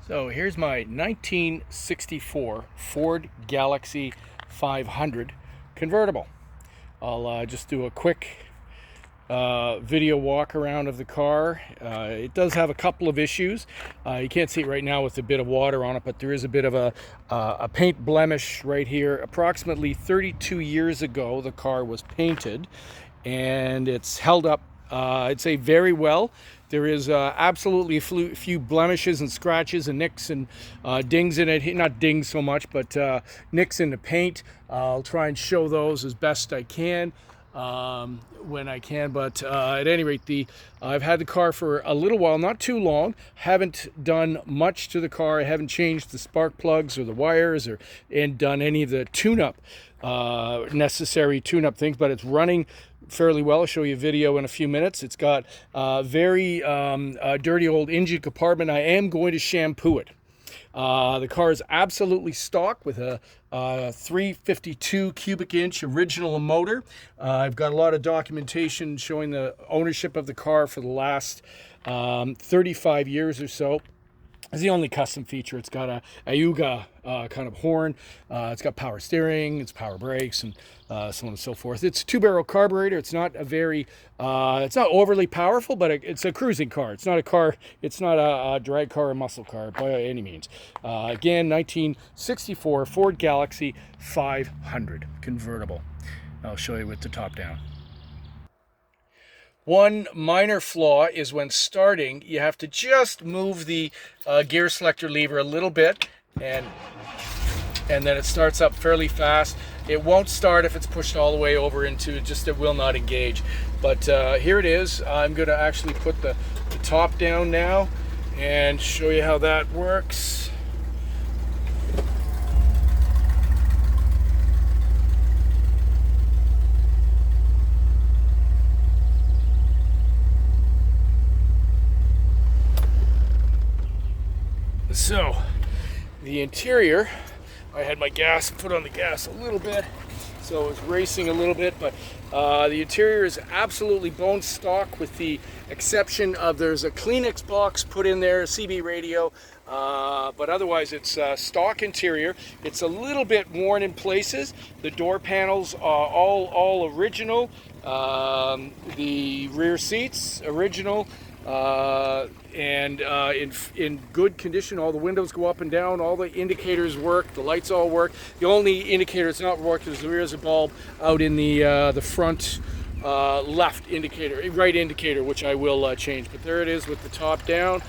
So here's my 1964 Ford Galaxie 500 convertible. I'll just do a quick video walk around of the car. It does have a couple of issues. You can't see it right now with a bit of water on it, but there is a bit of a paint blemish right here. Approximately 32 years ago, the car was painted, and it's held up, I'd say, very well. There is absolutely a few blemishes and scratches and nicks and dings in it. Not dings so much, but nicks in the paint. I'll try and show those as best I can when I can. But at any rate, I've had the car for a little while, not too long. Haven't done much to the car. I haven't changed the spark plugs or the wires and done any of the tune-up, necessary tune-up things, but it's running fairly well. I'll show you a video in a few minutes. It's got a very dirty old engine compartment. I am going to shampoo it. The car is absolutely stock with a 352 cubic inch original motor. I've got a lot of documentation showing the ownership of the car for the last 35 years or so. It's the only custom feature. It's got a Ayuga kind of horn. It's got power steering, it's power brakes, and so on and so forth. It's a 2-barrel carburetor. It's not a very, it's not overly powerful, but it's a cruising car. It's not a car. It's not a drag car or muscle car by any means. Again, 1964 Ford Galaxie 500 convertible. I'll show you with the top down. One minor flaw is when starting, you have to just move the gear selector lever a little bit, and then it starts up fairly fast. It won't start if it's pushed all the way over into it will not engage. But here it is. I'm going to actually put the top down now and show you how that works. So, the interior, I had my gas, put on the gas a little bit, so it was racing a little bit, but the interior is absolutely bone stock with the exception of there's a Kleenex box put in there, a CB radio, but otherwise it's stock interior. It's a little bit worn in places. The door panels are all original. The rear seats, original. And in good condition. All the windows go up and down, all the indicators work, the lights all work. The only indicator that's not working is there is a bulb out in the front left indicator, right indicator, which I will change. But there it is with the top down,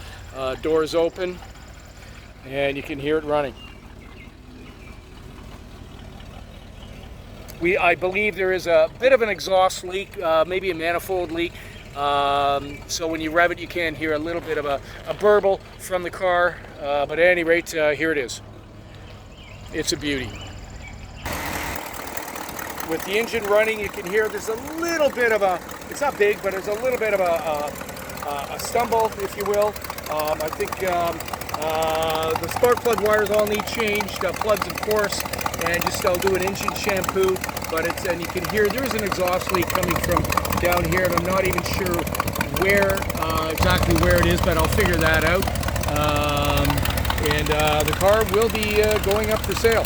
doors open, and you can hear it running. I believe there is a bit of an exhaust leak, maybe a manifold leak. So when you rev it, you can hear a little bit of a burble from the car, but at any rate, here it is. It's a beauty. With the engine running, you can hear there's a little bit of it's not big, but there's a little bit of a stumble, if you will. I think the spark plug wires all need changed, plugs of course, and just I'll do an engine shampoo. But and you can hear there is an exhaust leak coming from down here, and I'm not even sure exactly where it is, but I'll figure that out. And the car will be going up for sale.